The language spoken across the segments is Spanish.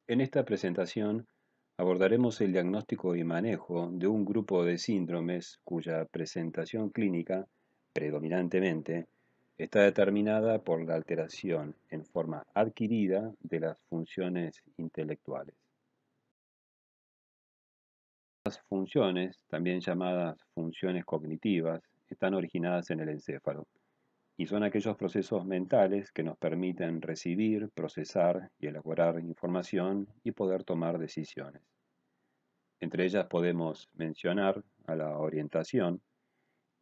En esta presentación abordaremos el diagnóstico y manejo de un grupo de síndromes cuya presentación clínica, predominantemente, está determinada por la alteración en forma adquirida de las funciones intelectuales. Las funciones, también llamadas funciones cognitivas, están originadas en el encéfalo y son aquellos procesos mentales que nos permiten recibir, procesar y elaborar información y poder tomar decisiones. Entre ellas podemos mencionar a la orientación,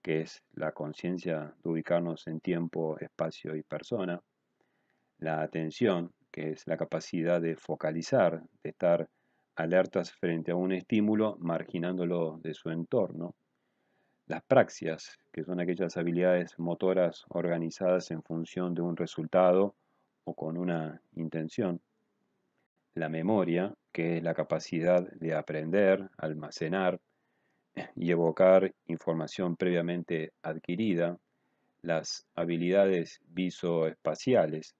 que es la conciencia de ubicarnos en tiempo, espacio y persona, la atención, que es la capacidad de focalizar, de estar alertas frente a un estímulo, marginándolo de su entorno, las praxias, que son aquellas habilidades motoras organizadas en función de un resultado o con una intención, la memoria, que es la capacidad de aprender, almacenar y evocar información previamente adquirida, las habilidades visoespaciales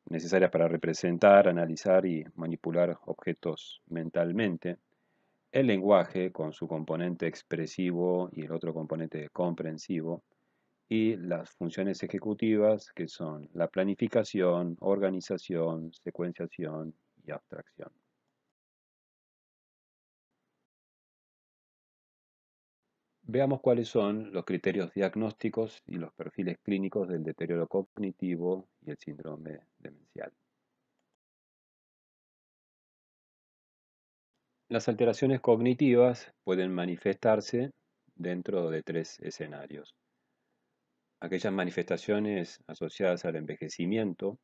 necesarias para representar, analizar y manipular objetos mentalmente, el lenguaje con su componente expresivo y el otro componente comprensivo, y las funciones ejecutivas que son la planificación, organización, secuenciación y abstracción. Veamos cuáles son los criterios diagnósticos y los perfiles clínicos del deterioro cognitivo y el síndrome demencial. Las alteraciones cognitivas pueden manifestarse dentro de tres escenarios. Aquellas manifestaciones asociadas al envejecimiento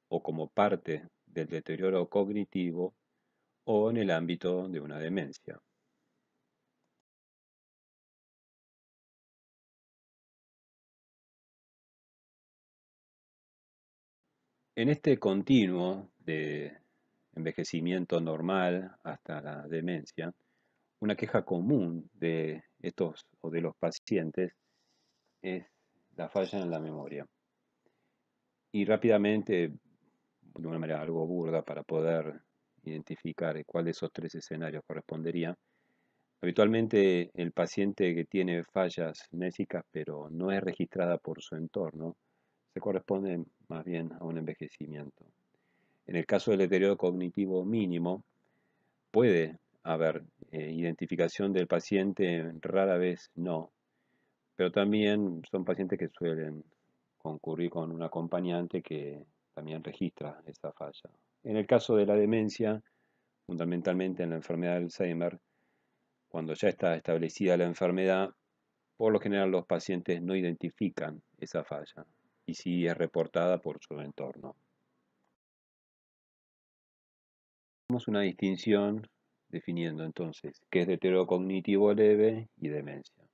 o como parte del deterioro cognitivo o en el ámbito de una demencia. En este continuo de envejecimiento normal hasta la demencia, una queja común de estos o de los pacientes es la falla en la memoria. Y rápidamente, de una manera algo burda para poder identificar cuál de esos tres escenarios correspondería, habitualmente el paciente que tiene fallas mnésicas pero no es registrada por su entorno, se corresponde más bien a un envejecimiento. En el caso del deterioro cognitivo mínimo, puede haber identificación del paciente, rara vez no, pero también son pacientes que suelen concurrir con un acompañante que también registra esa falla. En el caso de la demencia, fundamentalmente en la enfermedad de Alzheimer, cuando ya está establecida la enfermedad, por lo general los pacientes no identifican esa falla y sí es reportada por su entorno. Hacemos una distinción definiendo entonces qué es deterioro cognitivo leve y demencia.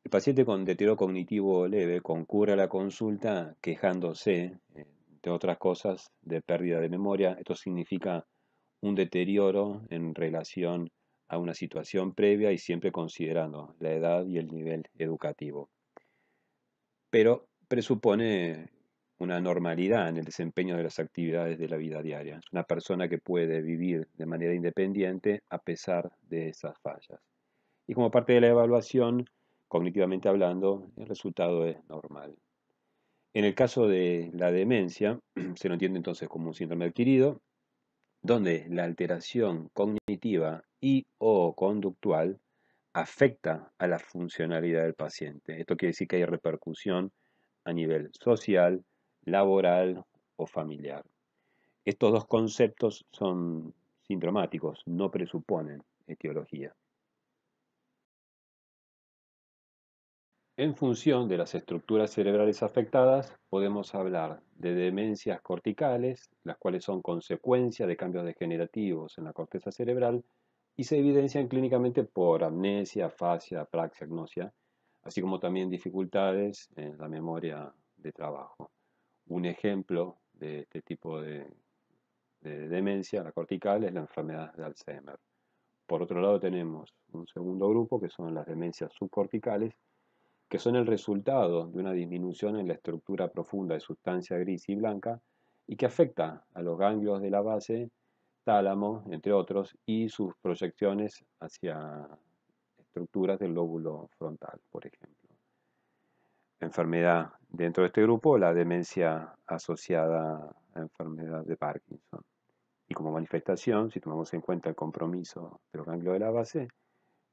El paciente con deterioro cognitivo leve concurre a la consulta quejándose, entre otras cosas, de pérdida de memoria. Esto significa un deterioro en relación a una situación previa y siempre considerando la edad y el nivel educativo. Pero presupone una normalidad en el desempeño de las actividades de la vida diaria. Es una persona que puede vivir de manera independiente a pesar de esas fallas. Y como parte de la evaluación, cognitivamente hablando, el resultado es normal. En el caso de la demencia, se lo entiende entonces como un síndrome adquirido, donde la alteración cognitiva y o conductual afecta a la funcionalidad del paciente. Esto quiere decir que hay repercusión a nivel social, laboral o familiar. Estos dos conceptos son sindromáticos, no presuponen etiología. En función de las estructuras cerebrales afectadas, podemos hablar de demencias corticales, las cuales son consecuencia de cambios degenerativos en la corteza cerebral y se evidencian clínicamente por amnesia, afasia, apraxia, agnosia, así como también dificultades en la memoria de trabajo. Un ejemplo de este tipo de demencia, la cortical, es la enfermedad de Alzheimer. Por otro lado tenemos un segundo grupo que son las demencias subcorticales, que son el resultado de una disminución en la estructura profunda de sustancia gris y blanca y que afecta a los ganglios de la base, tálamo, entre otros, y sus proyecciones hacia estructuras del lóbulo frontal, por ejemplo. Enfermedad dentro de este grupo, la demencia asociada a enfermedad de Parkinson. Y como manifestación, si tomamos en cuenta el compromiso de los ganglios de la base,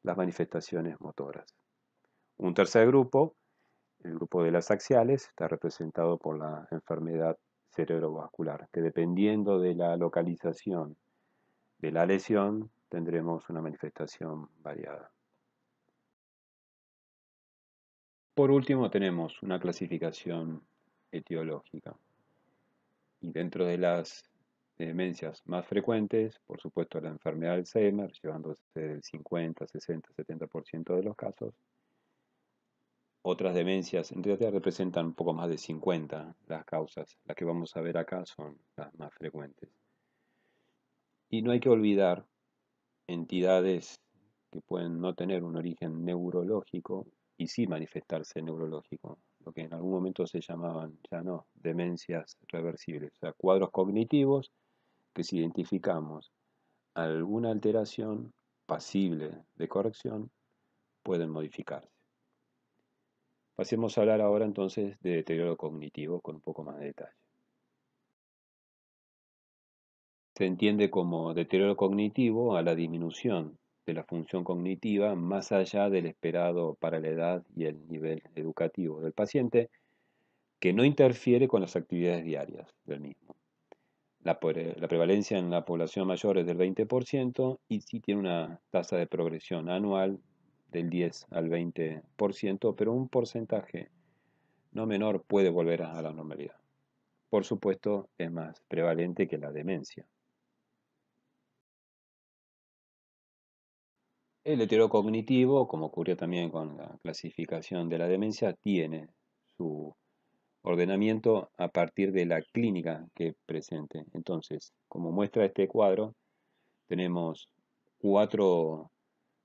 las manifestaciones motoras. Un tercer grupo, el grupo de las axiales, está representado por la enfermedad cerebrovascular, que dependiendo de la localización de la lesión, tendremos una manifestación variada. Por último, tenemos una clasificación etiológica. Y dentro de las demencias más frecuentes, por supuesto, la enfermedad de Alzheimer, llevándose del 50, 60, 70% de los casos. Otras demencias, en realidad representan un poco más de 50 las causas. Las que vamos a ver acá son las más frecuentes. Y no hay que olvidar entidades que pueden no tener un origen neurológico y sí manifestarse neurológico, lo que en algún momento se llamaban, ya no, demencias reversibles, o sea, cuadros cognitivos que si identificamos alguna alteración pasible de corrección, pueden modificarse. Pasemos a hablar ahora entonces de deterioro cognitivo con un poco más de detalle. Se entiende como deterioro cognitivo a la disminución de la función cognitiva más allá del esperado para la edad y el nivel educativo del paciente, que no interfiere con las actividades diarias del mismo. La prevalencia en la población mayor es del 20% y sí tiene una tasa de progresión anual del 10 al 20%, pero un porcentaje no menor puede volver a la normalidad. Por supuesto, es más prevalente que la demencia. El deterioro cognitivo, como ocurrió también con la clasificación de la demencia, tiene su ordenamiento a partir de la clínica que presente. Entonces, como muestra este cuadro, tenemos 4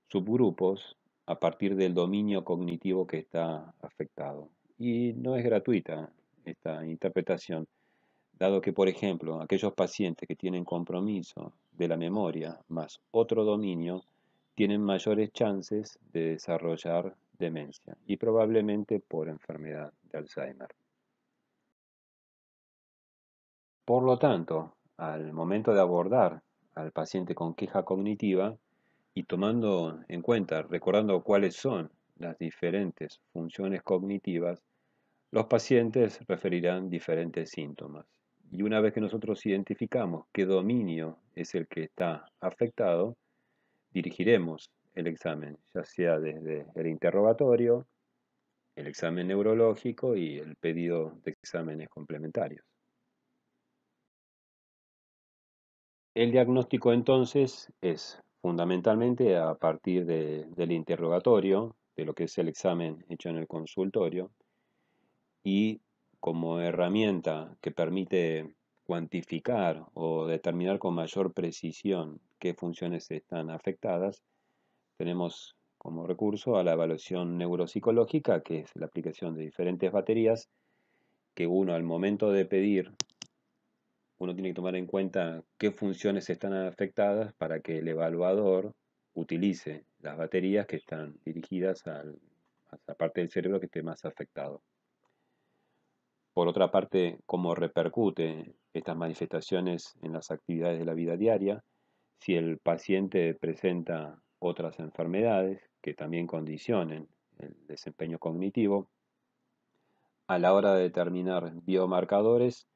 subgrupos a partir del dominio cognitivo que está afectado. Y no es gratuita esta interpretación, dado que, por ejemplo, aquellos pacientes que tienen compromiso de la memoria más otro dominio tienen mayores chances de desarrollar demencia y probablemente por enfermedad de Alzheimer. Por lo tanto, al momento de abordar al paciente con queja cognitiva y tomando en cuenta, recordando cuáles son las diferentes funciones cognitivas, los pacientes referirán diferentes síntomas. Y una vez que nosotros identificamos qué dominio es el que está afectado, dirigiremos el examen, ya sea desde el interrogatorio, el examen neurológico y el pedido de exámenes complementarios. El diagnóstico entonces es fundamentalmente a partir del interrogatorio, de lo que es el examen hecho en el consultorio, y como herramienta que permite cuantificar o determinar con mayor precisión qué funciones están afectadas, tenemos como recurso a la evaluación neuropsicológica, que es la aplicación de diferentes baterías que uno al momento de pedir, uno tiene que tomar en cuenta qué funciones están afectadas para que el evaluador utilice las baterías que están dirigidas a la parte del cerebro que esté más afectado. Por otra parte, cómo repercute estas manifestaciones en las actividades de la vida diaria, si el paciente presenta otras enfermedades que también condicionen el desempeño cognitivo. A la hora de determinar biomarcadores,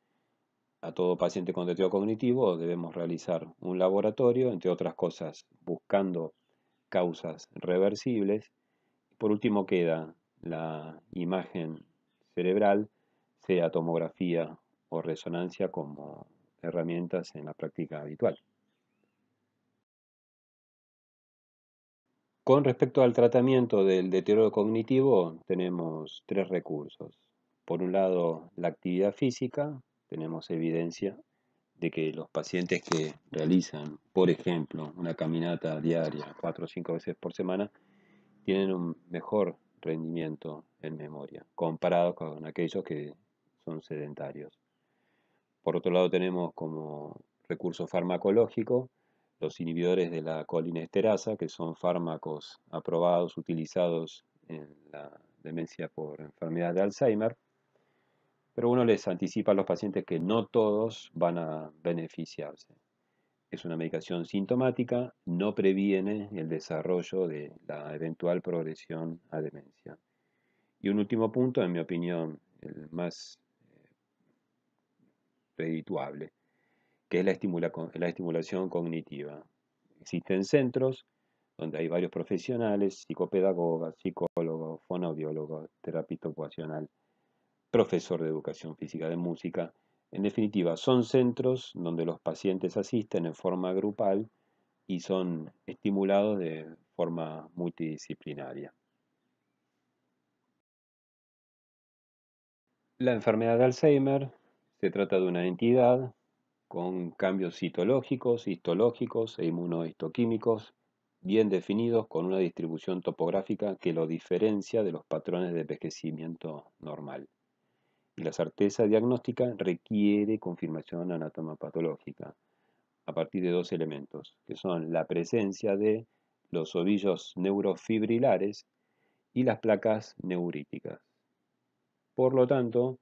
a todo paciente con deterioro cognitivo debemos realizar un laboratorio, entre otras cosas, buscando causas reversibles. Por último queda la imagen cerebral, sea tomografía o resonancia como herramientas en la práctica habitual. Con respecto al tratamiento del deterioro cognitivo, tenemos 3 recursos. Por un lado, la actividad física. Tenemos evidencia de que los pacientes que realizan, por ejemplo, una caminata diaria 4 o 5 veces por semana, tienen un mejor rendimiento en memoria, comparado con aquellos que son sedentarios. Por otro lado tenemos como recurso farmacológico los inhibidores de la colinesterasa, que son fármacos aprobados, utilizados en la demencia por enfermedad de Alzheimer, pero uno les anticipa a los pacientes que no todos van a beneficiarse. Es una medicación sintomática, no previene el desarrollo de la eventual progresión a demencia. Y un último punto, en mi opinión, el más redituable, que es la estimulación cognitiva. Existen centros donde hay varios profesionales, psicopedagogas, psicólogos, fonoaudiólogos, terapista ocupacional, profesor de educación física de música. En definitiva, son centros donde los pacientes asisten en forma grupal y son estimulados de forma multidisciplinaria. La enfermedad de Alzheimer se trata de una entidad con cambios citológicos, histológicos e inmunohistoquímicos bien definidos con una distribución topográfica que lo diferencia de los patrones de envejecimiento normal. Y la certeza diagnóstica requiere confirmación anatomopatológica a partir de dos elementos, que son la presencia de los ovillos neurofibrilares y las placas neuríticas. Por lo tanto,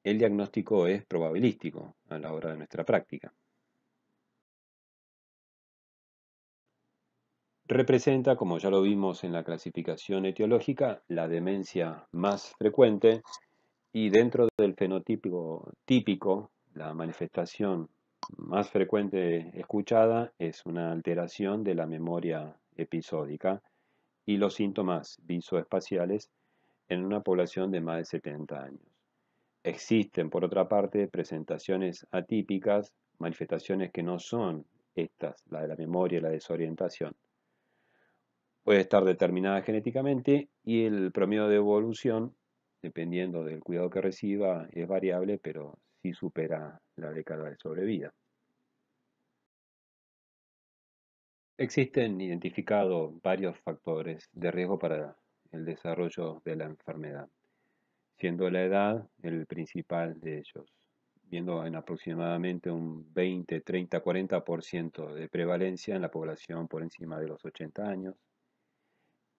el diagnóstico es probabilístico a la hora de nuestra práctica. Representa, como ya lo vimos en la clasificación etiológica, la demencia más frecuente y dentro del fenotipo típico, la manifestación más frecuente escuchada es una alteración de la memoria episódica y los síntomas visoespaciales en una población de más de 70 años. Existen, por otra parte, presentaciones atípicas, manifestaciones que no son estas, la de la memoria y la desorientación. Puede estar determinada genéticamente y el promedio de evolución, dependiendo del cuidado que reciba, es variable, pero sí supera la década de sobrevida. Existen identificados varios factores de riesgo para el desarrollo de la enfermedad, siendo la edad el principal de ellos, viendo en aproximadamente un 20, 30, 40% de prevalencia en la población por encima de los 80 años.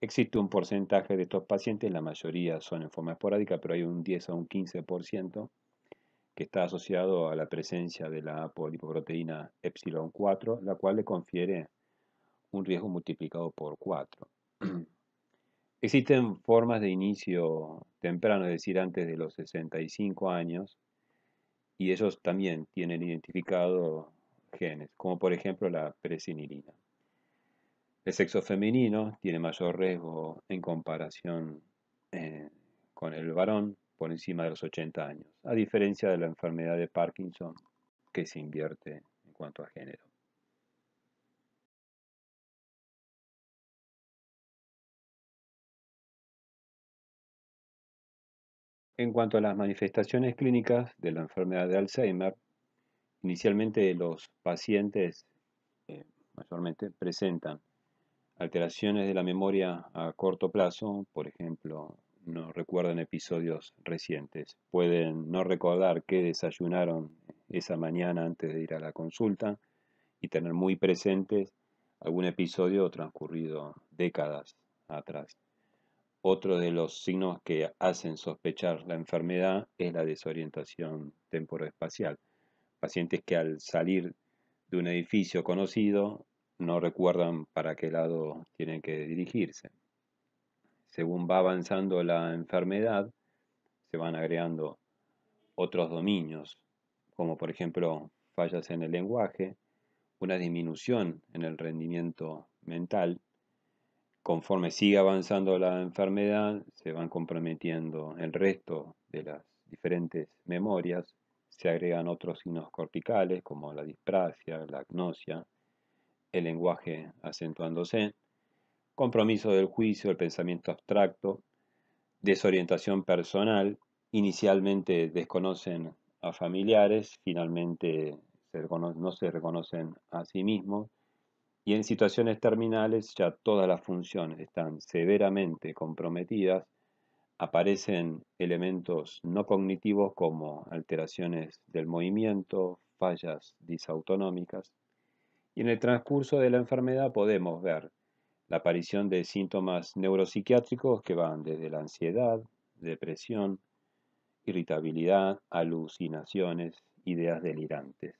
Existe un porcentaje de estos pacientes, la mayoría son en forma esporádica, pero hay un 10 a un 15% que está asociado a la presencia de la apolipoproteína epsilon 4, la cual le confiere un riesgo multiplicado por 4. Existen formas de inicio temprano, es decir, antes de los 65 años, y ellos también tienen identificado genes, como por ejemplo la presenilina. El sexo femenino tiene mayor riesgo en comparación eh, con el varón por encima de los 80 años, a diferencia de la enfermedad de Parkinson, que se invierte en cuanto a género. En cuanto a las manifestaciones clínicas de la enfermedad de Alzheimer, inicialmente los pacientes mayormente presentan alteraciones de la memoria a corto plazo, por ejemplo, no recuerdan episodios recientes. Pueden no recordar qué desayunaron esa mañana antes de ir a la consulta y tener muy presentes algún episodio transcurrido décadas atrás. Otro de los signos que hacen sospechar la enfermedad es la desorientación temporoespacial. Pacientes que al salir de un edificio conocido no recuerdan para qué lado tienen que dirigirse. Según va avanzando la enfermedad, se van agregando otros dominios, como por ejemplo fallas en el lenguaje, una disminución en el rendimiento mental. Conforme sigue avanzando la enfermedad, se van comprometiendo el resto de las diferentes memorias, se agregan otros signos corticales como la disprasia, la agnosia, el lenguaje acentuándose, compromiso del juicio, el pensamiento abstracto, desorientación personal, inicialmente desconocen a familiares, finalmente no se reconocen a sí mismos, y en situaciones terminales ya todas las funciones están severamente comprometidas, Aparecen elementos no cognitivos como alteraciones del movimiento, fallas disautonómicas, y en el transcurso de la enfermedad podemos ver la aparición de síntomas neuropsiquiátricos que van desde la ansiedad, depresión, irritabilidad, alucinaciones, ideas delirantes.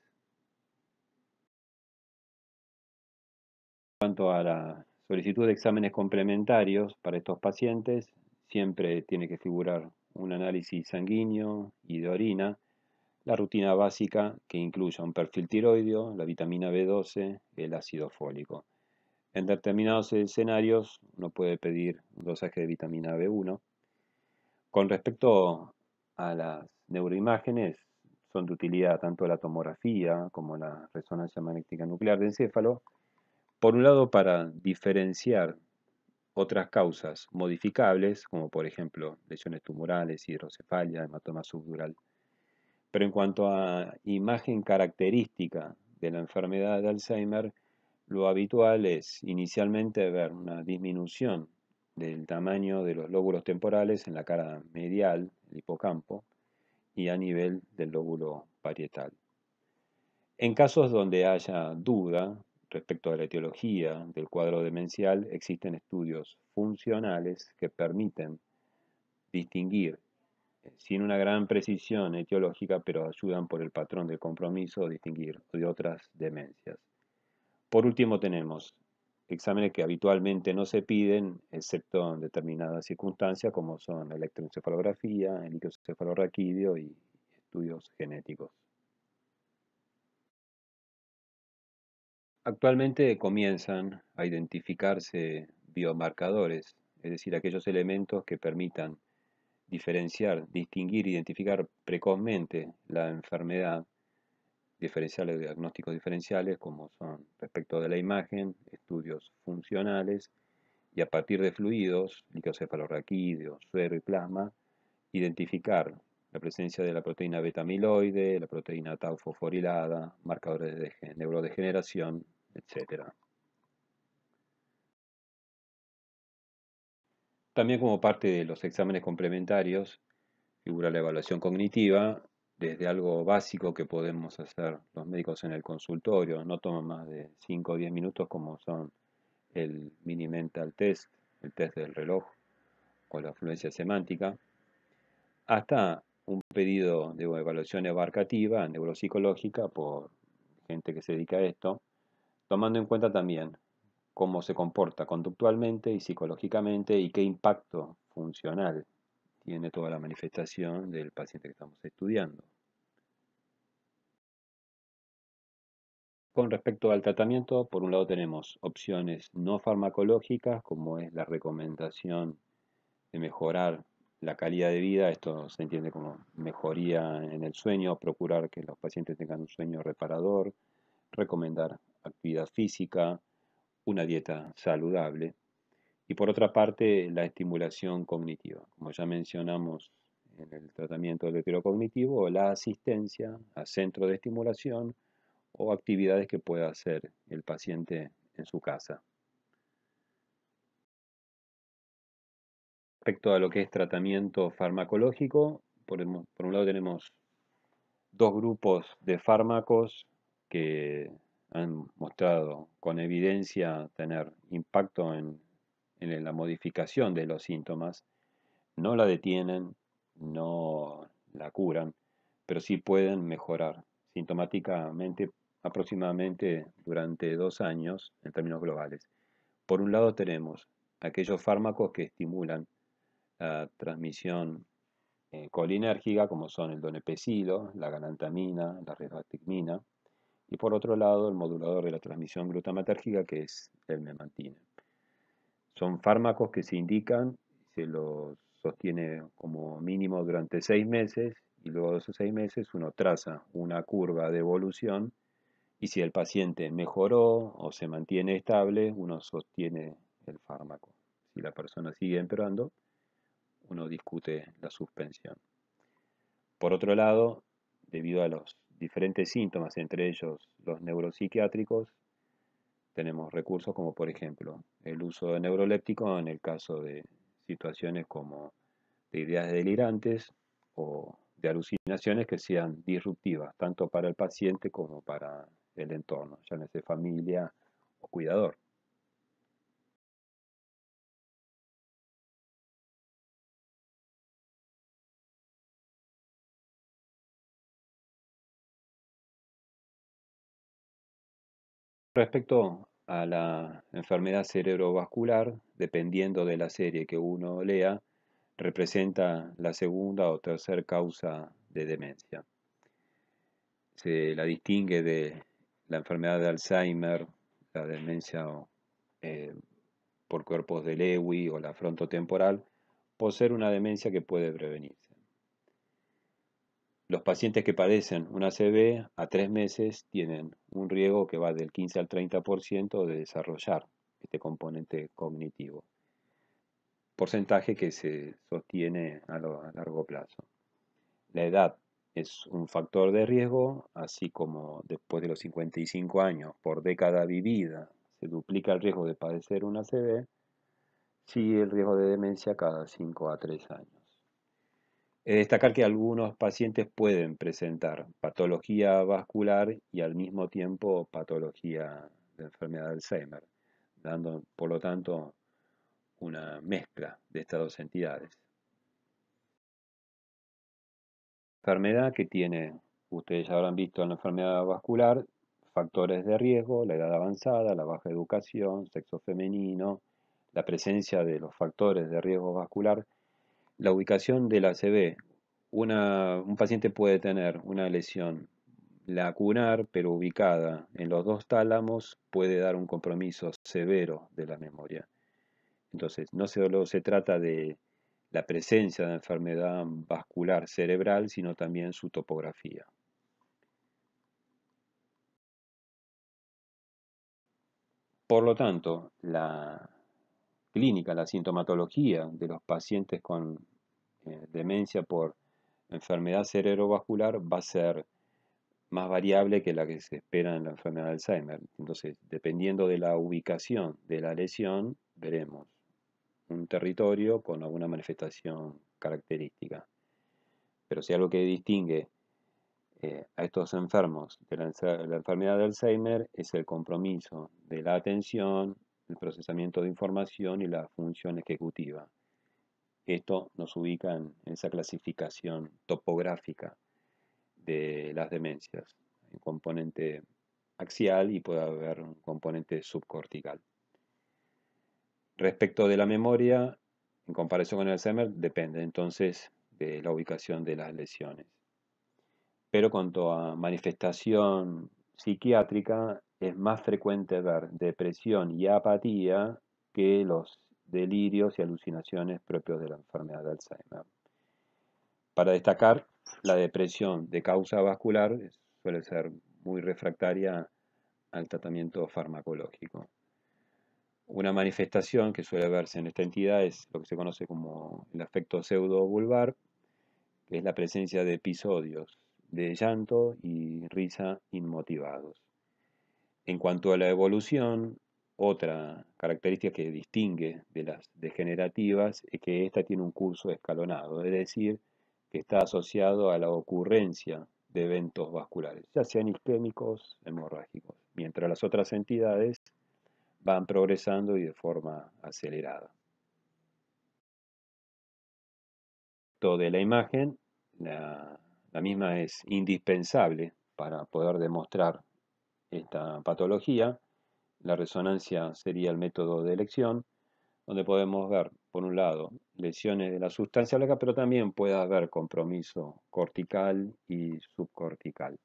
En cuanto a la solicitud de exámenes complementarios para estos pacientes, siempre tiene que figurar un análisis sanguíneo y de orina, la rutina básica que incluya un perfil tiroideo, la vitamina B12, el ácido fólico. En determinados escenarios uno puede pedir un dosaje de vitamina B1. Con respecto a las neuroimágenes, son de utilidad tanto la tomografía como la resonancia magnética nuclear de encéfalo, por un lado para diferenciar otras causas modificables, como por ejemplo lesiones tumorales, hidrocefalia, hematoma subdural. Pero en cuanto a imagen característica de la enfermedad de Alzheimer, lo habitual es inicialmente ver una disminución del tamaño de los lóbulos temporales en la cara medial, el hipocampo, y a nivel del lóbulo parietal. En casos donde haya duda respecto a la etiología del cuadro demencial, existen estudios funcionales que permiten distinguir sin una gran precisión etiológica, pero ayudan por el patrón del compromiso a distinguir de otras demencias. Por último tenemos exámenes que habitualmente no se piden, excepto en determinadas circunstancias, como son la electroencefalografía, el encefalorraquídeo y estudios genéticos. Actualmente comienzan a identificarse biomarcadores, es decir, aquellos elementos que permitan diferenciar, distinguir, identificar precozmente la enfermedad, diferenciales, diagnósticos diferenciales, como son respecto de la imagen, estudios funcionales, y a partir de fluidos, licocefalorraquídeo, suero y plasma, identificar la presencia de la proteína beta-amiloide, la proteína tau fosforilada, marcadores de neurodegeneración, etc. También como parte de los exámenes complementarios figura la evaluación cognitiva, desde algo básico que podemos hacer los médicos en el consultorio, no toma más de 5 o 10 minutos como son el mini mental test, el test del reloj o la fluencia semántica, hasta un pedido de evaluación abarcativa, neuropsicológica, por gente que se dedica a esto, tomando en cuenta también cómo se comporta conductualmente y psicológicamente y qué impacto funcional tiene toda la manifestación del paciente que estamos estudiando. Con respecto al tratamiento, por un lado tenemos opciones no farmacológicas, como es la recomendación de mejorar la calidad de vida. Esto se entiende como mejoría en el sueño, procurar que los pacientes tengan un sueño reparador, recomendar actividad física, una dieta saludable. Y por otra parte, la estimulación cognitiva. Como ya mencionamos en el tratamiento del deterioro cognitivo, la asistencia a centros de estimulación o actividades que pueda hacer el paciente en su casa. Respecto a lo que es tratamiento farmacológico, por un lado tenemos dos grupos de fármacos que han mostrado con evidencia tener impacto en la modificación de los síntomas. No la detienen, no la curan, pero sí pueden mejorar sintomáticamente aproximadamente durante 2 años en términos globales. Por un lado tenemos aquellos fármacos que estimulan la transmisión colinérgica, como son el donepezilo, la galantamina, la rifampicina, y por otro lado el modulador de la transmisión glutamatérgica, que es el memantine. Son fármacos que se indican, se los sostiene como mínimo durante 6 meses, y luego de esos 6 meses uno traza una curva de evolución, y si el paciente mejoró o se mantiene estable, uno sostiene el fármaco. Si la persona sigue empeorando, uno discute la suspensión. Por otro lado, debido a los diferentes síntomas, entre ellos los neuropsiquiátricos, tenemos recursos como por ejemplo el uso de neuroléptico en el caso de situaciones como de ideas delirantes o de alucinaciones que sean disruptivas, tanto para el paciente como para el entorno, llámese familia o cuidador. Respecto a la enfermedad cerebrovascular, dependiendo de la serie que uno lea, representa la segunda o tercera causa de demencia. Se la distingue de la enfermedad de Alzheimer, la demencia eh, por cuerpos de Lewy o la frontotemporal, por ser una demencia que puede prevenirse. Los pacientes que padecen una ACV a 3 meses tienen un riesgo que va del 15 al 30% de desarrollar este componente cognitivo, porcentaje que se sostiene a largo plazo. La edad es un factor de riesgo, así como después de los 55 años por década vivida se duplica el riesgo de padecer una ACV, sí el riesgo de demencia cada 5 a 3 años. Es destacar que algunos pacientes pueden presentar patología vascular y al mismo tiempo patología de enfermedad de Alzheimer, dando por lo tanto una mezcla de estas dos entidades. Enfermedad que tiene, ustedes ya habrán visto en la enfermedad vascular, factores de riesgo, la edad avanzada, la baja educación, sexo femenino, la presencia de los factores de riesgo vascular, la ubicación de la ACV. Un paciente puede tener una lesión lacunar, pero ubicada en los dos tálamos, puede dar un compromiso severo de la memoria. Entonces, no solo se trata de la presencia de enfermedad vascular cerebral, sino también su topografía. Por lo tanto, la clínica, la sintomatología de los pacientes con demencia por enfermedad cerebrovascular va a ser más variable que la que se espera en la enfermedad de Alzheimer. Entonces, dependiendo de la ubicación de la lesión, veremos un territorio con alguna manifestación característica. Pero si algo que distingue a estos enfermos de la enfermedad de Alzheimer es el compromiso de la atención, el procesamiento de información y la función ejecutiva. Esto nos ubica en esa clasificación topográfica de las demencias, un componente axial y puede haber un componente subcortical. Respecto de la memoria, en comparación con el Alzheimer, depende entonces de la ubicación de las lesiones. Pero cuanto a manifestación psiquiátrica, es más frecuente ver depresión y apatía que los delirios y alucinaciones propios de la enfermedad de Alzheimer. Para destacar, la depresión de causa vascular suele ser muy refractaria al tratamiento farmacológico. Una manifestación que suele verse en esta entidad es lo que se conoce como el afecto pseudovulvar, que es la presencia de episodios de llanto y risa inmotivados. En cuanto a la evolución, otra característica que distingue de las degenerativas es que ésta tiene un curso escalonado, es decir, que está asociado a la ocurrencia de eventos vasculares, ya sean isquémicos, hemorrágicos, mientras las otras entidades van progresando y de forma acelerada. Todo de la imagen, la misma es indispensable para poder demostrar esta patología. La resonancia sería el método de elección, donde podemos ver, por un lado, lesiones de la sustancia blanca, pero también puede haber compromiso cortical y subcortical.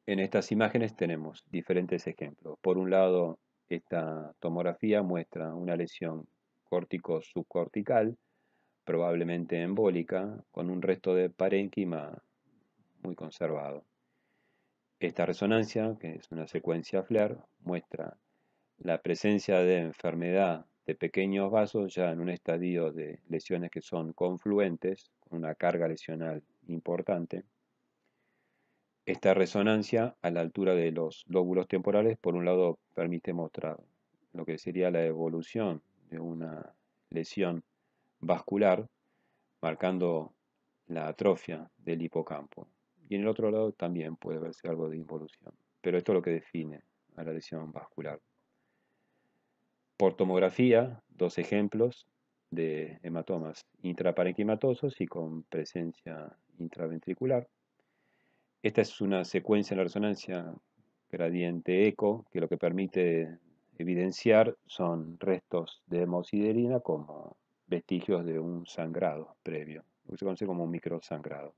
En estas imágenes tenemos diferentes ejemplos. Por un lado, esta tomografía muestra una lesión córtico-subcortical, probablemente embólica, con un resto de parénquima muy conservado. Esta resonancia, que es una secuencia FLAIR, muestra la presencia de enfermedad de pequeños vasos ya en un estadio de lesiones que son confluentes, con una carga lesional importante. Esta resonancia a la altura de los lóbulos temporales, por un lado, permite mostrar lo que sería la evolución de una lesión vascular, marcando la atrofia del hipocampo. Y en el otro lado también puede verse algo de involución. Pero esto es lo que define a la lesión vascular. Por tomografía, dos ejemplos de hematomas intraparenquimatosos y con presencia intraventricular. Esta es una secuencia en la resonancia gradiente eco que lo que permite evidenciar son restos de hemosiderina como vestigios de un sangrado previo, lo que se conoce como un microsangrado.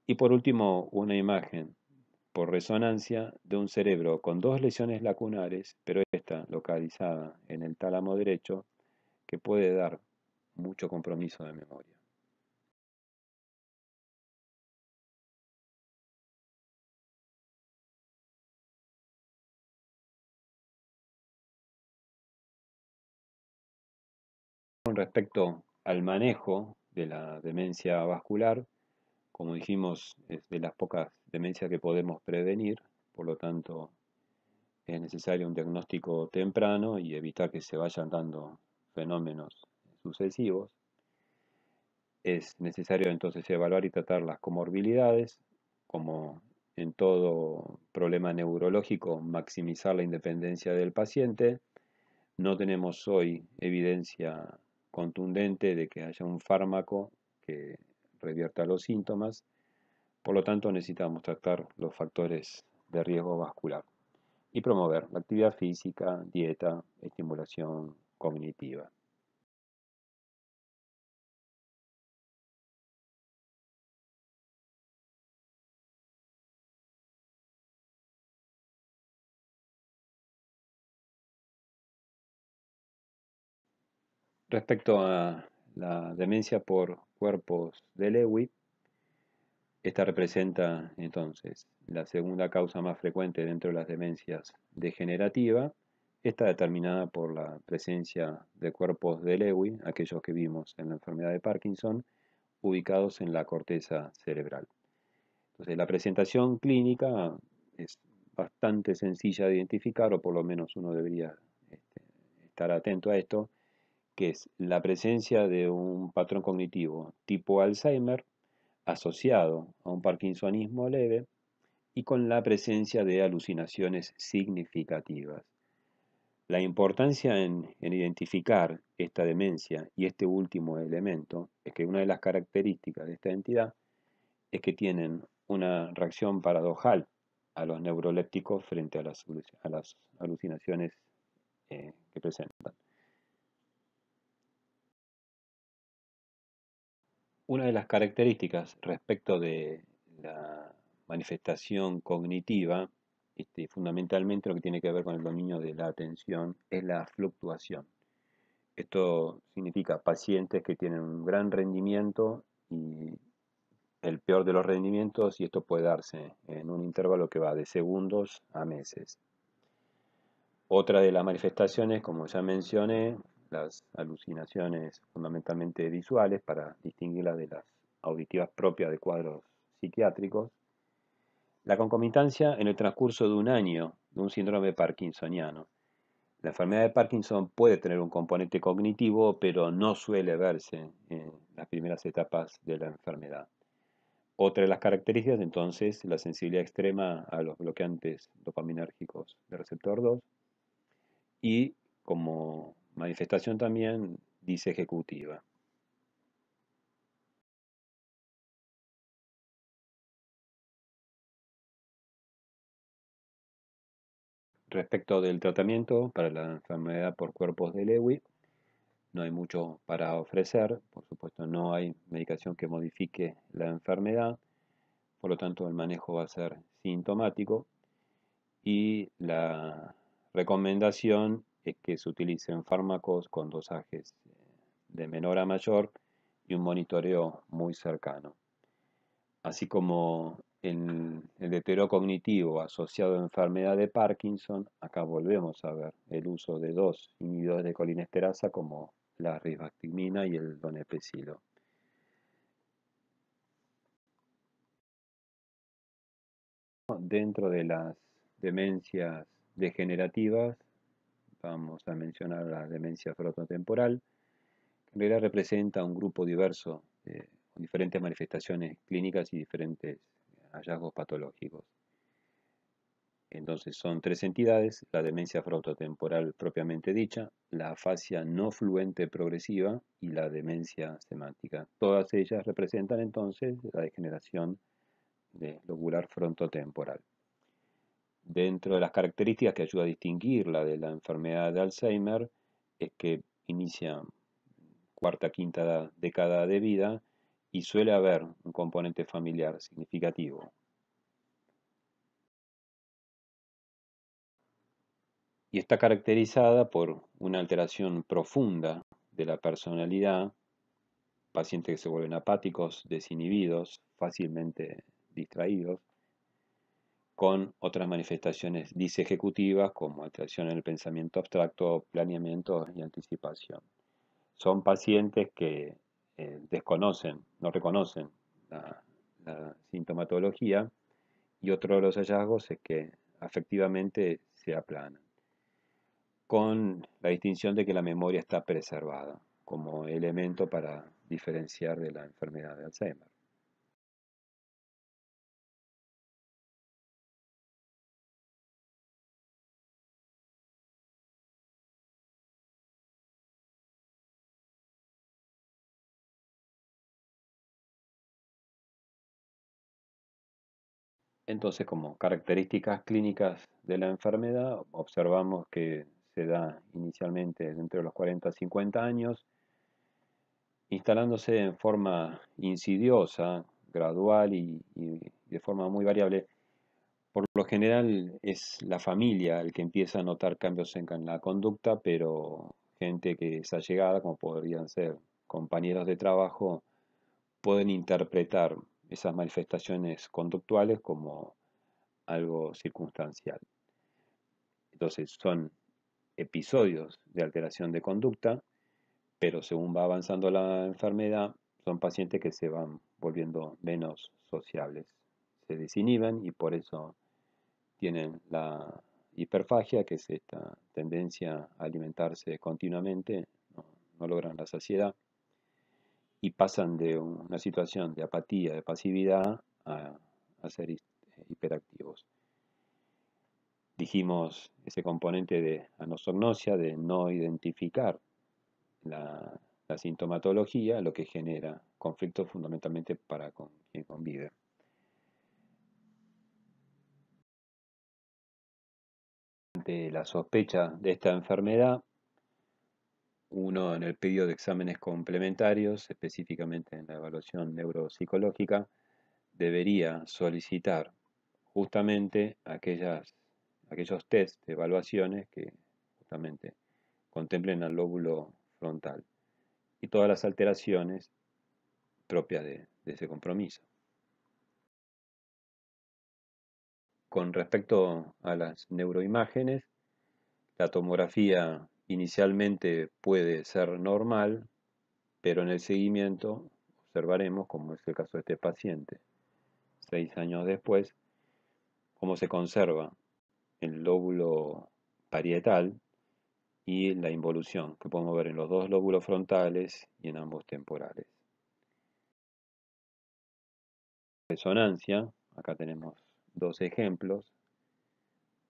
Y por último, una imagen por resonancia de un cerebro con dos lesiones lacunares, pero esta localizada en el tálamo derecho, que puede dar mucho compromiso de memoria. Con respecto al manejo de la demencia vascular, como dijimos, es de las pocas demencias que podemos prevenir, por lo tanto es necesario un diagnóstico temprano y evitar que se vayan dando fenómenos sucesivos. Es necesario entonces evaluar y tratar las comorbilidades, como en todo problema neurológico, maximizar la independencia del paciente. No tenemos hoy evidencia contundente de que haya un fármaco que revierta los síntomas, por lo tanto necesitamos tratar los factores de riesgo vascular y promover la actividad física, dieta, estimulación cognitiva. Respecto a la demencia por cuerpos de Lewy, esta representa entonces la segunda causa más frecuente dentro de las demencias degenerativas. Está determinada por la presencia de cuerpos de Lewy, aquellos que vimos en la enfermedad de Parkinson, ubicados en la corteza cerebral. Entonces, la presentación clínica es bastante sencilla de identificar, o por lo menos uno debería este, estar atento a esto, que es la presencia de un patrón cognitivo tipo Alzheimer asociado a un parkinsonismo leve y con la presencia de alucinaciones significativas. La importancia en identificar esta demencia y este último elemento es que una de las características de esta entidad es que tienen una reacción paradojal a los neurolépticos frente a las alucinaciones que presentan. Una de las características respecto de la manifestación cognitiva, fundamentalmente lo que tiene que ver con el dominio de la atención, es la fluctuación. Esto significa pacientes que tienen un gran rendimiento y el peor de los rendimientos, y esto puede darse en un intervalo que va de segundos a meses. Otra de las manifestaciones, como ya mencioné, las alucinaciones fundamentalmente visuales, para distinguirlas de las auditivas propias de cuadros psiquiátricos. La concomitancia en el transcurso de un año de un síndrome parkinsoniano. La enfermedad de Parkinson puede tener un componente cognitivo, pero no suele verse en las primeras etapas de la enfermedad. Otra de las características, entonces, la sensibilidad extrema a los bloqueantes dopaminérgicos de receptor 2 y como manifestación también dice ejecutiva. Respecto del tratamiento para la enfermedad por cuerpos de Lewy, no hay mucho para ofrecer, por supuesto no hay medicación que modifique la enfermedad, por lo tanto el manejo va a ser sintomático y la recomendación es que se utilicen fármacos con dosajes de menor a mayor y un monitoreo muy cercano. Así como el deterioro cognitivo asociado a enfermedad de Parkinson, acá volvemos a ver el uso de dos inhibidores de colinesterasa como la ribactimina y el donepezilo. Dentro de las demencias degenerativas vamos a mencionar la demencia frontotemporal, que en realidad representa un grupo diverso de diferentes manifestaciones clínicas y diferentes hallazgos patológicos. Entonces son tres entidades: la demencia frontotemporal propiamente dicha, la afasia no fluente progresiva y la demencia semántica. Todas ellas representan entonces la degeneración lobular frontotemporal. Dentro de las características que ayuda a distinguirla de la enfermedad de Alzheimer es que inicia cuarta, quinta década de vida y suele haber un componente familiar significativo. Y está caracterizada por una alteración profunda de la personalidad, pacientes que se vuelven apáticos, desinhibidos, fácilmente distraídos, con otras manifestaciones disejecutivas como alteración en el pensamiento abstracto, planeamiento y anticipación. Son pacientes que desconocen, no reconocen la sintomatología, y otro de los hallazgos es que afectivamente se aplanan, con la distinción de que la memoria está preservada como elemento para diferenciar de la enfermedad de Alzheimer. Entonces, como características clínicas de la enfermedad, observamos que se da inicialmente entre los 40 y 50 años, instalándose en forma insidiosa, gradual y de forma muy variable. Por lo general es la familia el que empieza a notar cambios en la conducta, pero gente que es allegada, como podrían ser compañeros de trabajo, pueden interpretar esas manifestaciones conductuales como algo circunstancial. Entonces son episodios de alteración de conducta, pero según va avanzando la enfermedad, son pacientes que se van volviendo menos sociables, se desinhiben y por eso tienen la hiperfagia, que es esta tendencia a alimentarse continuamente, no logran la saciedad y pasan de una situación de apatía, de pasividad, a ser hiperactivos. Dijimos ese componente de anosognosia, de no identificar la sintomatología, lo que genera conflicto fundamentalmente para con quien convive. Ante la sospecha de esta enfermedad, uno en el pedido de exámenes complementarios, específicamente en la evaluación neuropsicológica, debería solicitar justamente aquellos test de evaluaciones que justamente contemplen al lóbulo frontal y todas las alteraciones propias de ese compromiso. Con respecto a las neuroimágenes, la tomografía inicialmente puede ser normal, pero en el seguimiento observaremos, como es el caso de este paciente, 6 años después, cómo se conserva el lóbulo parietal y la involución que podemos ver en los dos lóbulos frontales y en ambos temporales. Resonancia, acá tenemos dos ejemplos,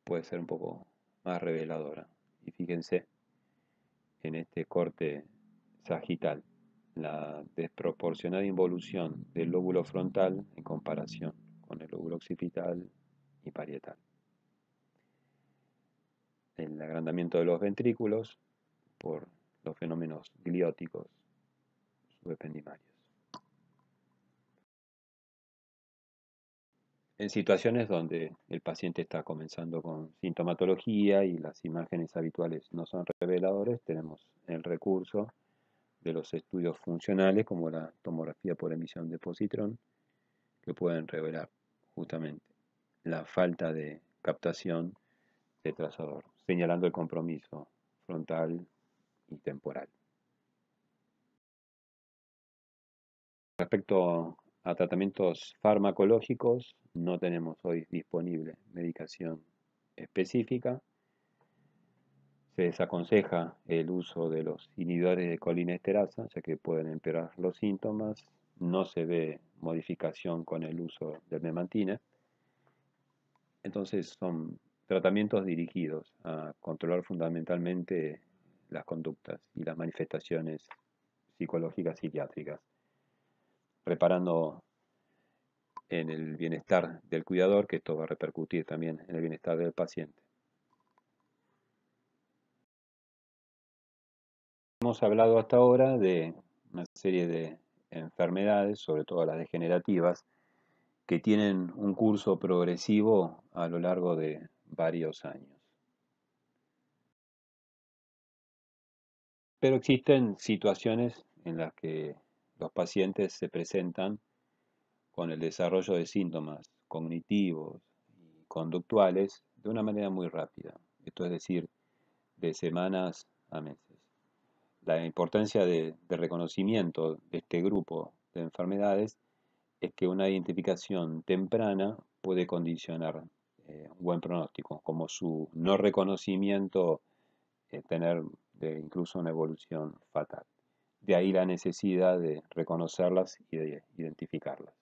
puede ser un poco más reveladora. Y fíjense en este corte sagital, la desproporcionada involución del lóbulo frontal en comparación con el lóbulo occipital y parietal. El agrandamiento de los ventrículos por los fenómenos glióticos subependimarios. En situaciones donde el paciente está comenzando con sintomatología y las imágenes habituales no son reveladores, tenemos el recurso de los estudios funcionales como la tomografía por emisión de positrón, que pueden revelar justamente la falta de captación de trazador, señalando el compromiso frontal y temporal. Respecto a tratamientos farmacológicos, no tenemos hoy disponible medicación específica. Se desaconseja el uso de los inhibidores de colinesterasa, ya que pueden empeorar los síntomas. No se ve modificación con el uso del memantine. Entonces son tratamientos dirigidos a controlar fundamentalmente las conductas y las manifestaciones psicológicas psiquiátricas, reparando en el bienestar del cuidador, que esto va a repercutir también en el bienestar del paciente. Hemos hablado hasta ahora de una serie de enfermedades, sobre todo las degenerativas, que tienen un curso progresivo a lo largo de varios años. Pero existen situaciones en las que los pacientes se presentan con el desarrollo de síntomas cognitivos y conductuales de una manera muy rápida, esto es decir, de semanas a meses. La importancia de reconocimiento de este grupo de enfermedades es que una identificación temprana puede condicionar un buen pronóstico, como su no reconocimiento tener incluso una evolución fatal. De ahí la necesidad de reconocerlas y de identificarlas.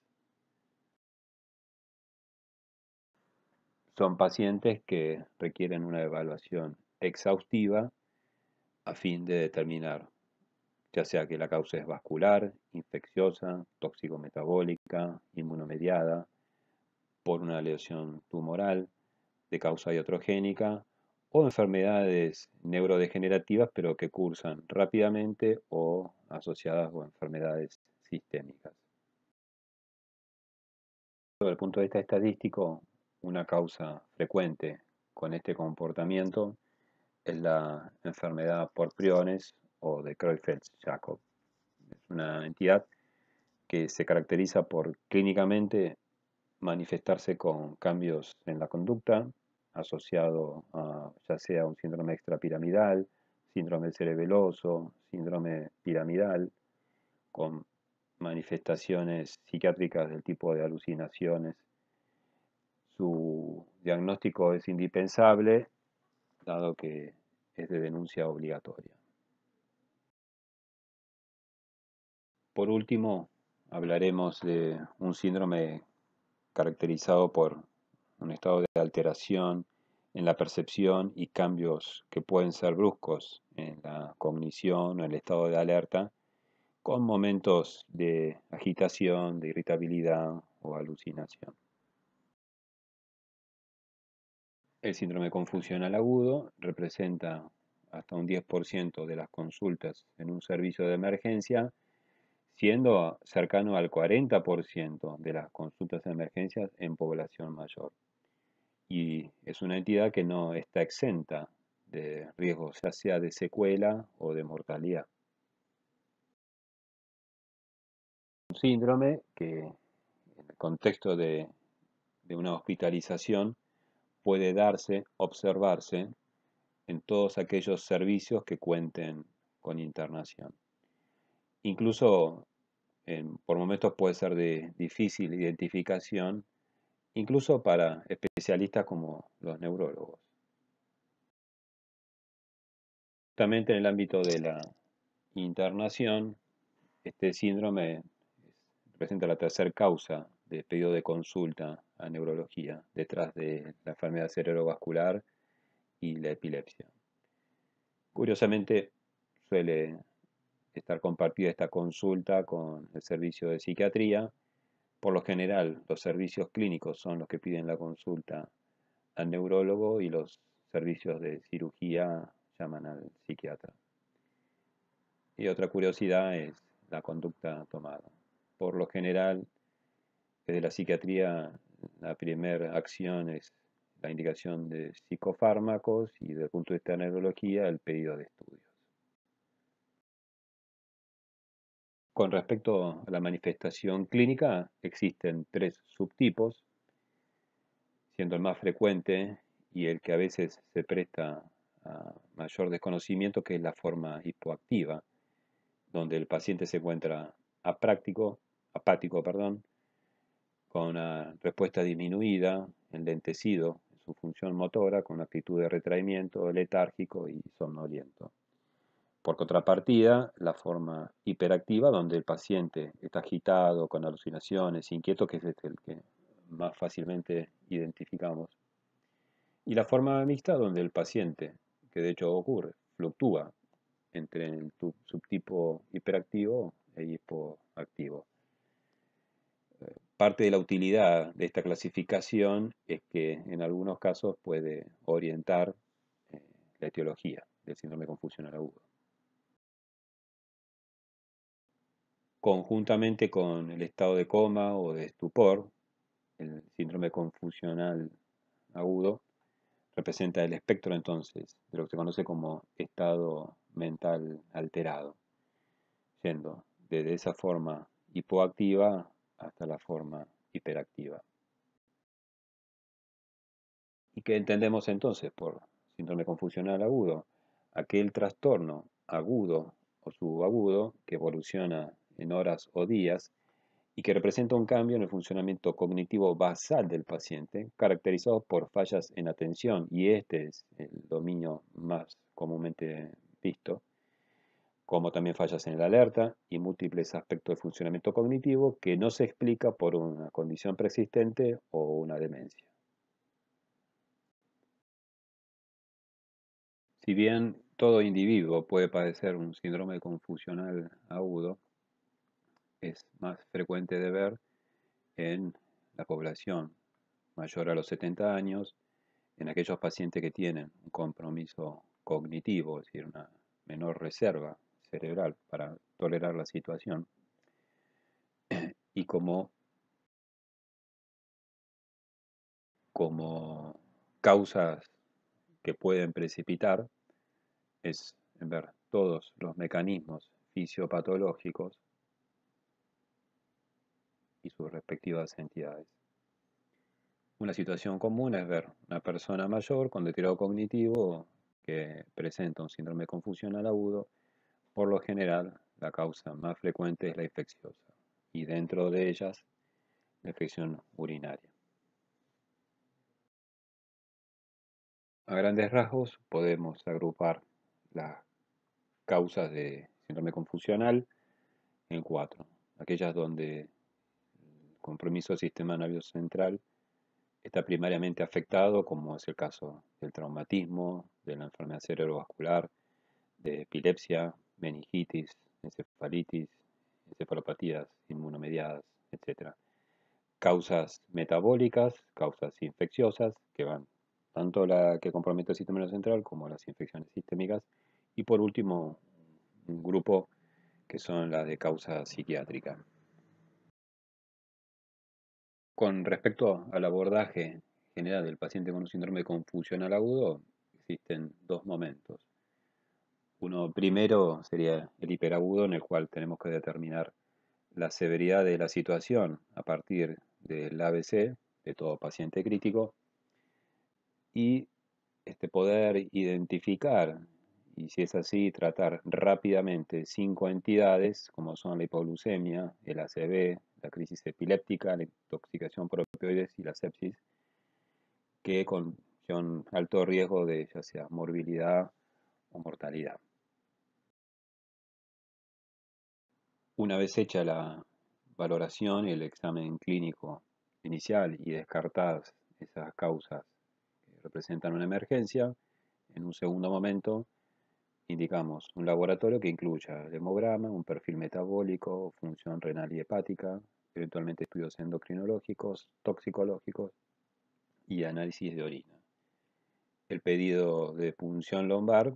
Son pacientes que requieren una evaluación exhaustiva a fin de determinar ya sea que la causa es vascular, infecciosa, tóxico-metabólica, inmunomediada, por una lesión tumoral de causa iatrogénica o enfermedades neurodegenerativas pero que cursan rápidamente o asociadas a enfermedades sistémicas. Desde el punto de vista estadístico, una causa frecuente con este comportamiento es la enfermedad por priones o de Creutzfeldt-Jakob. Es una entidad que se caracteriza por clínicamente manifestarse con cambios en la conducta asociado a ya sea un síndrome extrapiramidal, síndrome cerebeloso, síndrome piramidal, con manifestaciones psiquiátricas del tipo de alucinaciones. Su diagnóstico es indispensable, dado que es de denuncia obligatoria. Por último, hablaremos de un síndrome caracterizado por un estado de alteración en la percepción y cambios que pueden ser bruscos en la cognición o en el estado de alerta, con momentos de agitación, de irritabilidad o alucinación. El síndrome confusional agudo representa hasta un 10% de las consultas en un servicio de emergencia, siendo cercano al 40% de las consultas de emergencias en población mayor. Y es una entidad que no está exenta de riesgos, ya sea de secuela o de mortalidad. Un síndrome que en el contexto de una hospitalización puede darse, observarse en todos aquellos servicios que cuenten con internación. Incluso por momentos puede ser de difícil identificación, incluso para especialistas como los neurólogos. Justamente en el ámbito de la internación, este síndrome representa la tercera causa de pedido de consulta a neurología, detrás de la enfermedad cerebrovascular y la epilepsia. Curiosamente, suele estar compartida esta consulta con el servicio de psiquiatría. Por lo general, los servicios clínicos son los que piden la consulta al neurólogo y los servicios de cirugía llaman al psiquiatra. Y otra curiosidad es la conducta tomada. Por lo general, desde la psiquiatría, la primera acción es la indicación de psicofármacos y desde el punto de vista de neurología, el pedido de estudios. Con respecto a la manifestación clínica, existen tres subtipos, siendo el más frecuente y el que a veces se presta a mayor desconocimiento, que es la forma hipoactiva, donde el paciente se encuentra apático, con una respuesta disminuida, enlentecido en su función motora con una actitud de retraimiento, letárgico y somnoliento. Por contrapartida, la forma hiperactiva, donde el paciente está agitado, con alucinaciones, inquieto, que es el que más fácilmente identificamos. Y la forma mixta, donde el paciente, que de hecho ocurre, fluctúa entre el subtipo hiperactivo e hipoactivo. Parte de la utilidad de esta clasificación es que en algunos casos puede orientar eh, la etiología del síndrome confusional agudo. Conjuntamente con el estado de coma o de estupor, el síndrome confusional agudo representa el espectro entonces de lo que se conoce como estado mental alterado, yendo desde esa forma hipoactiva hasta la forma hiperactiva. ¿Y qué entendemos entonces por síndrome confusional agudo? Aquel trastorno agudo o subagudo que evoluciona en horas o días y que representa un cambio en el funcionamiento cognitivo basal del paciente, caracterizado por fallas en atención, y este es el dominio más comúnmente visto, como también fallas en el alerta y múltiples aspectos de funcionamiento cognitivo que no se explica por una condición preexistente o una demencia. Si bien todo individuo puede padecer un síndrome confusional agudo, es más frecuente de ver en la población mayor a los 70 años, en aquellos pacientes que tienen un compromiso cognitivo, es decir, una menor reserva cerebral para tolerar la situación, y como causas que pueden precipitar es ver todos los mecanismos fisiopatológicos y sus respectivas entidades. Una situación común es ver una persona mayor con deterioro cognitivo que presenta un síndrome confusional agudo. Por lo general, la causa más frecuente es la infecciosa y dentro de ellas la infección urinaria. A grandes rasgos podemos agrupar las causas de síndrome confusional en cuatro. Aquellas donde el compromiso del sistema nervioso central está primariamente afectado, como es el caso del traumatismo, de la enfermedad cerebrovascular, de epilepsia, meningitis, encefalitis, encefalopatías inmunomediadas, etc. Causas metabólicas, causas infecciosas, que van tanto la que compromete el sistema nervioso central como las infecciones sistémicas, y por último un grupo que son las de causa psiquiátrica. Con respecto al abordaje general del paciente con un síndrome confusional agudo, existen dos momentos. Uno primero sería el hiperagudo, en el cual tenemos que determinar la severidad de la situación a partir del ABC de todo paciente crítico y poder identificar, y si es así, tratar rápidamente 5 entidades, como son la hipoglucemia, el ACV, la crisis epiléptica, la intoxicación por opioides y la sepsis, que con alto riesgo de ya sea morbilidad o mortalidad. Una vez hecha la valoración y el examen clínico inicial y descartadas esas causas que representan una emergencia, en un segundo momento indicamos un laboratorio que incluya el hemograma, un perfil metabólico, función renal y hepática, eventualmente estudios endocrinológicos, toxicológicos y análisis de orina. El pedido de punción lumbar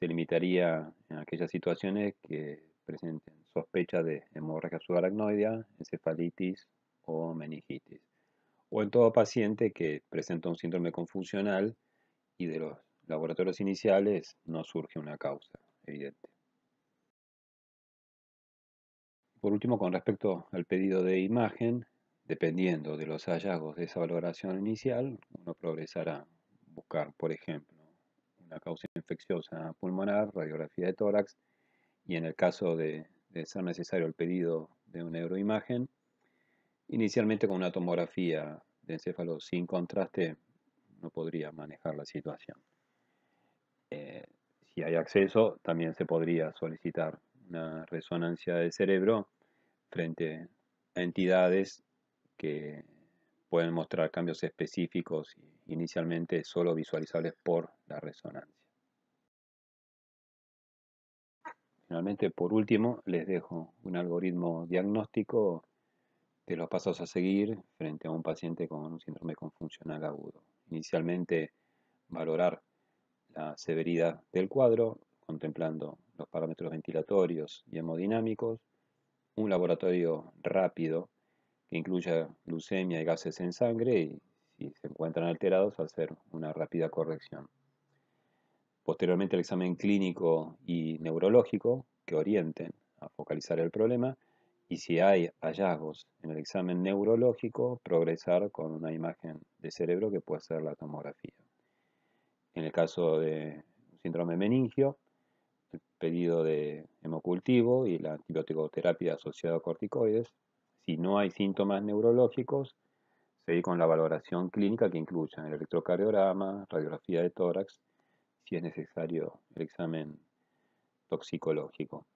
se limitaría en aquellas situaciones que presenten sospecha de hemorragia subaracnoidea, encefalitis o meningitis, o en todo paciente que presenta un síndrome confusional y de los laboratorios iniciales no surge una causa evidente. Por último, con respecto al pedido de imagen, dependiendo de los hallazgos de esa valoración inicial, uno progresará a buscar, por ejemplo, una causa infecciosa pulmonar, radiografía de tórax, y en el caso de ser necesario el pedido de una neuroimagen, inicialmente con una tomografía de encéfalo sin contraste no podría manejar la situación. Si hay acceso, también se podría solicitar una resonancia del cerebro frente a entidades que pueden mostrar cambios específicos inicialmente solo visualizables por la resonancia. Finalmente, por último, les dejo un algoritmo diagnóstico de los pasos a seguir frente a un paciente con un síndrome confuncional agudo. Inicialmente, valorar la severidad del cuadro, contemplando los parámetros ventilatorios y hemodinámicos, un laboratorio rápido que incluya glucemia y gases en sangre y, si se encuentran alterados, hacer una rápida corrección. Posteriormente, el examen clínico y neurológico que orienten a focalizar el problema, y si hay hallazgos en el examen neurológico, progresar con una imagen de cerebro que puede ser la tomografía. En el caso de síndrome meningio, el pedido de hemocultivo y la antibiótico-terapia asociada a corticoides. Si no hay síntomas neurológicos, seguir con la valoración clínica que incluya el electrocardiograma, radiografía de tórax, si es necesario el examen toxicológico.